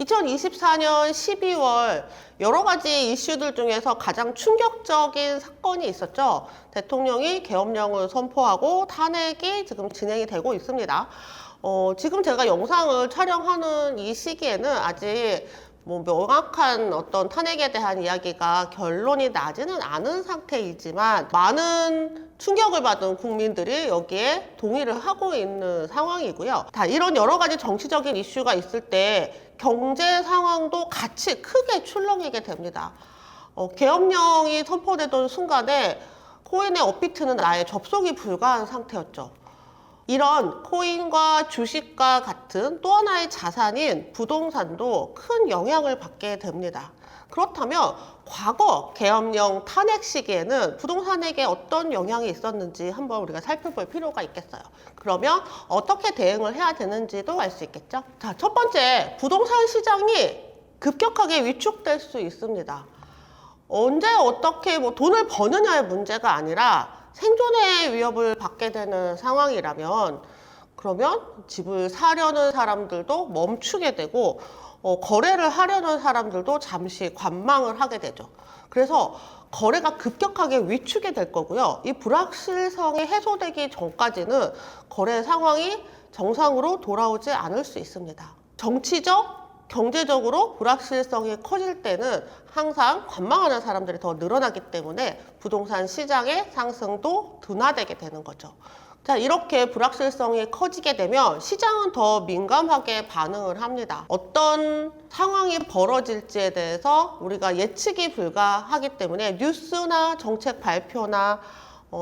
2024년 12월 여러 가지 이슈들 중에서 가장 충격적인 사건이 있었죠. 대통령이 계엄령을 선포하고 탄핵이 지금 진행이 되고 있습니다. 지금 제가 영상을 촬영하는 이 시기에는 아직 명확한 어떤 탄핵에 대한 이야기가 결론이 나지는 않은 상태이지만 많은 충격을 받은 국민들이 여기에 동의를 하고 있는 상황이고요. 이런 여러 가지 정치적인 이슈가 있을 때 경제 상황도 같이 크게 출렁이게 됩니다. 계엄령이 선포되던 순간에 코인의 업비트는 아예 접속이 불가한 상태였죠. 이런 코인과 주식과 같은 또 하나의 자산인 부동산도 큰 영향을 받게 됩니다. 그렇다면 과거 계엄령 탄핵 시기에는 부동산에게 어떤 영향이 있었는지 한번 우리가 살펴볼 필요가 있겠어요. 그러면 어떻게 대응을 해야 되는지도 알 수 있겠죠. 자, 첫 번째, 부동산 시장이 급격하게 위축될 수 있습니다. 언제 어떻게 돈을 버느냐의 문제가 아니라 생존의 위협을 받게 되는 상황이라면 그러면 집을 사려는 사람들도 멈추게 되고 거래를 하려는 사람들도 잠시 관망을 하게 되죠. 그래서 거래가 급격하게 위축이 될 거고요. 이 불확실성이 해소되기 전까지는 거래 상황이 정상으로 돌아오지 않을 수 있습니다. 정치적, 경제적으로 불확실성이 커질 때는 항상 관망하는 사람들이 더 늘어나기 때문에 부동산 시장의 상승도 둔화되게 되는 거죠. 자, 이렇게 불확실성이 커지게 되면 시장은 더 민감하게 반응을 합니다. 어떤 상황이 벌어질지에 대해서 우리가 예측이 불가하기 때문에 뉴스나 정책 발표나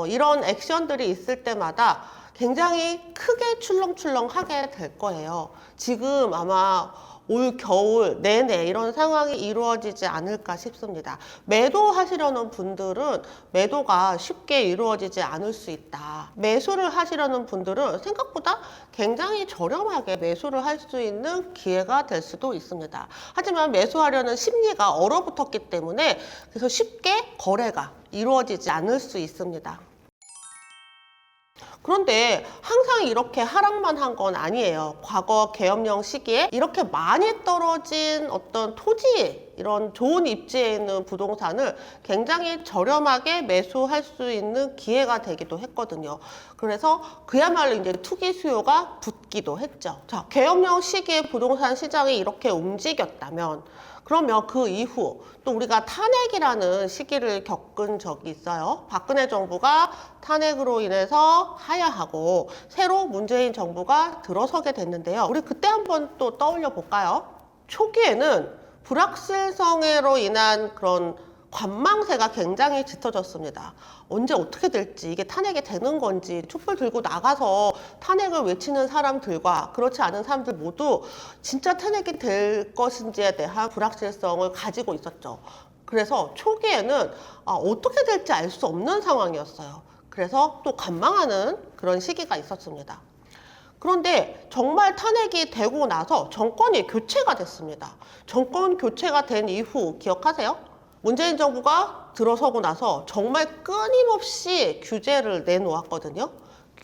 이런 액션들이 있을 때마다 굉장히 크게 출렁출렁하게 될 거예요. 지금 아마 올 겨울 내내 이런 상황이 이루어지지 않을까 싶습니다. 매도하시려는 분들은 매도가 쉽게 이루어지지 않을 수 있다. 매수를 하시려는 분들은 생각보다 굉장히 저렴하게 매수를 할 수 있는 기회가 될 수도 있습니다. 하지만 매수하려는 심리가 얼어붙었기 때문에 그래서 쉽게 거래가 이루어지지 않을 수 있습니다. 그런데 항상 이렇게 하락만 한 건 아니에요. 과거 계엄령 시기에 이렇게 많이 떨어진 어떤 토지, 이런 좋은 입지에 있는 부동산을 굉장히 저렴하게 매수할 수 있는 기회가 되기도 했거든요. 그래서 그야말로 이제 투기 수요가 붙기도 했죠. 자, 계엄령 시기에 부동산 시장이 이렇게 움직였다면 그러면 그 이후 또 우리가 탄핵이라는 시기를 겪은 적이 있어요. 박근혜 정부가 탄핵으로 인해서 하야하고 새로 문재인 정부가 들어서게 됐는데요. 우리 그때 한번 또 떠올려 볼까요? 초기에는 불확실성으로 인한 그런 관망세가 굉장히 짙어졌습니다. 언제 어떻게 될지, 이게 탄핵이 되는 건지, 촛불 들고 나가서 탄핵을 외치는 사람들과 그렇지 않은 사람들 모두 진짜 탄핵이 될 것인지에 대한 불확실성을 가지고 있었죠. 그래서 초기에는 어떻게 될지 알 수 없는 상황이었어요. 그래서 또 관망하는 그런 시기가 있었습니다. 그런데 정말 탄핵이 되고 나서 정권이 교체가 됐습니다. 정권 교체가 된 이후 기억하세요? 문재인 정부가 들어서고 나서 정말 끊임없이 규제를 내놓았거든요.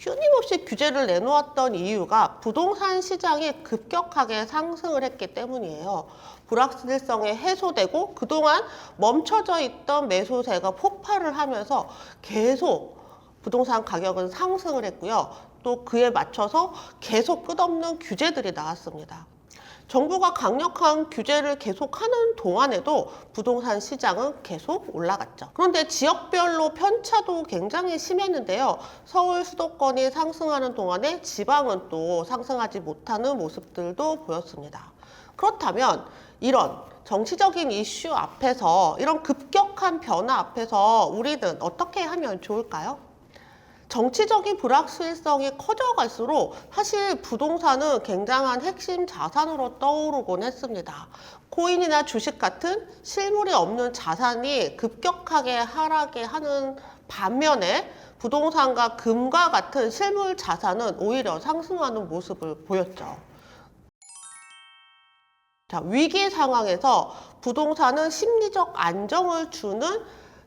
끊임없이 규제를 내놓았던 이유가 부동산 시장이 급격하게 상승을 했기 때문이에요. 불확실성이 해소되고 그동안 멈춰져 있던 매수세가 폭발을 하면서 계속 부동산 가격은 상승을 했고요. 또 그에 맞춰서 계속 끝없는 규제들이 나왔습니다. 정부가 강력한 규제를 계속하는 동안에도 부동산 시장은 계속 올라갔죠. 그런데 지역별로 편차도 굉장히 심했는데요. 서울 수도권이 상승하는 동안에 지방은 또 상승하지 못하는 모습들도 보였습니다. 그렇다면 이런 정치적인 이슈 앞에서, 이런 급격한 변화 앞에서 우리는 어떻게 하면 좋을까요? 정치적인 불확실성이 커져갈수록 사실 부동산은 굉장한 핵심 자산으로 떠오르곤 했습니다. 코인이나 주식 같은 실물이 없는 자산이 급격하게 하락에 하는 반면에 부동산과 금과 같은 실물 자산은 오히려 상승하는 모습을 보였죠. 자, 위기 상황에서 부동산은 심리적 안정을 주는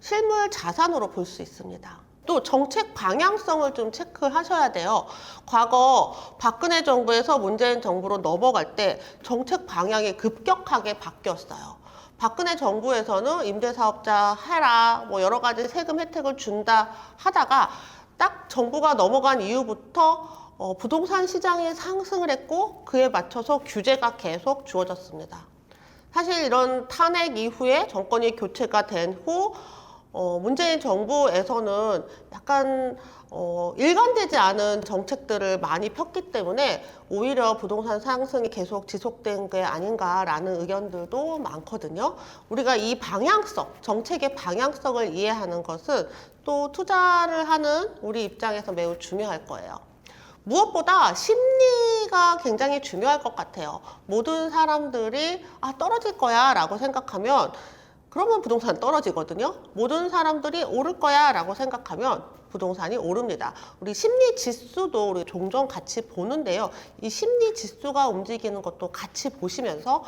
실물 자산으로 볼 수 있습니다. 또 정책 방향성을 좀 체크하셔야 돼요. 과거 박근혜 정부에서 문재인 정부로 넘어갈 때 정책 방향이 급격하게 바뀌었어요. 박근혜 정부에서는 임대사업자 해라, 뭐 여러 가지 세금 혜택을 준다 하다가 딱 정부가 넘어간 이후부터 부동산 시장이 상승을 했고 그에 맞춰서 규제가 계속 주어졌습니다. 사실 이런 탄핵 이후에 정권이 교체가 된 후 문재인 정부에서는 약간 일관되지 않은 정책들을 많이 폈기 때문에 오히려 부동산 상승이 계속 지속된 게 아닌가라는 의견들도 많거든요. 우리가 이 방향성, 정책의 방향성을 이해하는 것은 또 투자를 하는 우리 입장에서 매우 중요할 거예요. 무엇보다 심리가 굉장히 중요할 것 같아요. 모든 사람들이 떨어질 거야 라고 생각하면 그러면 부동산 떨어지거든요. 모든 사람들이 오를 거야 라고 생각하면 부동산이 오릅니다. 우리 심리 지수도 우리 종종 같이 보는데요. 이 심리 지수가 움직이는 것도 같이 보시면서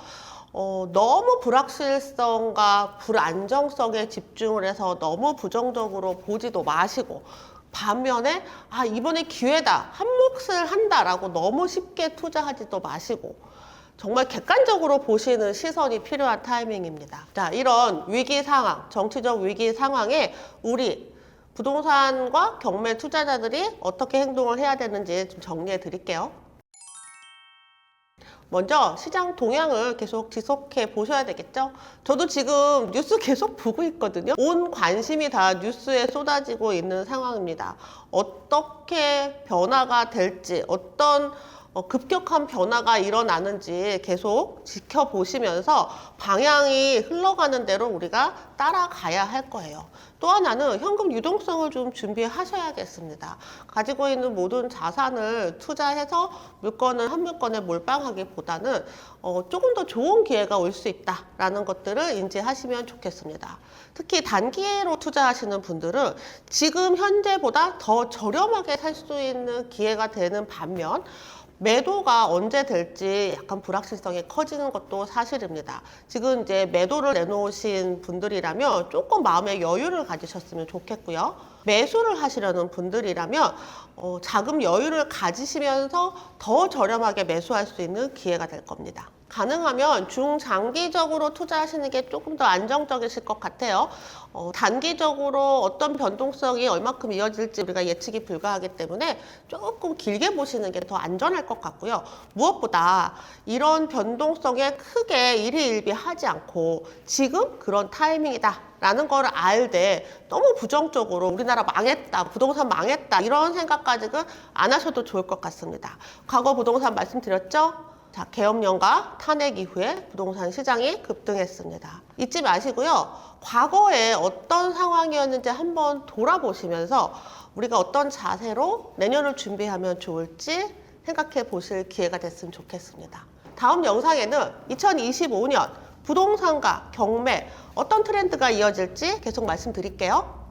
너무 불확실성과 불안정성에 집중을 해서 너무 부정적으로 보지도 마시고 반면에 이번에 기회다, 한 몫을 한다라고 너무 쉽게 투자하지도 마시고 정말 객관적으로 보시는 시선이 필요한 타이밍입니다. 자, 이런 위기 상황, 정치적 위기 상황에 우리 부동산과 경매 투자자들이 어떻게 행동을 해야 되는지 좀 정리해 드릴게요. 먼저 시장 동향을 계속 지속해 보셔야 되겠죠. 저도 지금 뉴스 계속 보고 있거든요. 온 관심이 다 뉴스에 쏟아지고 있는 상황입니다. 어떻게 변화가 될지, 어떤 급격한 변화가 일어나는지 계속 지켜보시면서 방향이 흘러가는 대로 우리가 따라가야 할 거예요. 또 하나는 현금 유동성을 좀 준비하셔야겠습니다. 가지고 있는 모든 자산을 투자해서 물건을 한 물건에 몰빵하기보다는 조금 더 좋은 기회가 올 수 있다라는 것들을 인지하시면 좋겠습니다. 특히 단기로 투자하시는 분들은 지금 현재보다 더 저렴하게 살 수 있는 기회가 되는 반면 매도가 언제 될지 약간 불확실성이 커지는 것도 사실입니다. 지금 이제 매도를 내놓으신 분들이라면 조금 마음의 여유를 가지셨으면 좋겠고요. 매수를 하시려는 분들이라면 자금 여유를 가지시면서 더 저렴하게 매수할 수 있는 기회가 될 겁니다. 가능하면 중장기적으로 투자하시는 게 조금 더 안정적이실 것 같아요. 단기적으로 어떤 변동성이 얼마큼 이어질지 우리가 예측이 불가하기 때문에 조금 길게 보시는 게 더 안전할 것 같고요. 무엇보다 이런 변동성에 크게 일희일비하지 않고 지금 그런 타이밍이다 라는 걸 알되 너무 부정적으로 우리나라 망했다, 부동산 망했다 이런 생각까지는 안 하셔도 좋을 것 같습니다. 과거 부동산 말씀드렸죠? 자, 계엄령과 탄핵 이후에 부동산 시장이 급등했습니다. 잊지 마시고요. 과거에 어떤 상황이었는지 한번 돌아보시면서 우리가 어떤 자세로 내년을 준비하면 좋을지 생각해 보실 기회가 됐으면 좋겠습니다. 다음 영상에는 2025년 부동산과 경매 어떤 트렌드가 이어질지 계속 말씀드릴게요.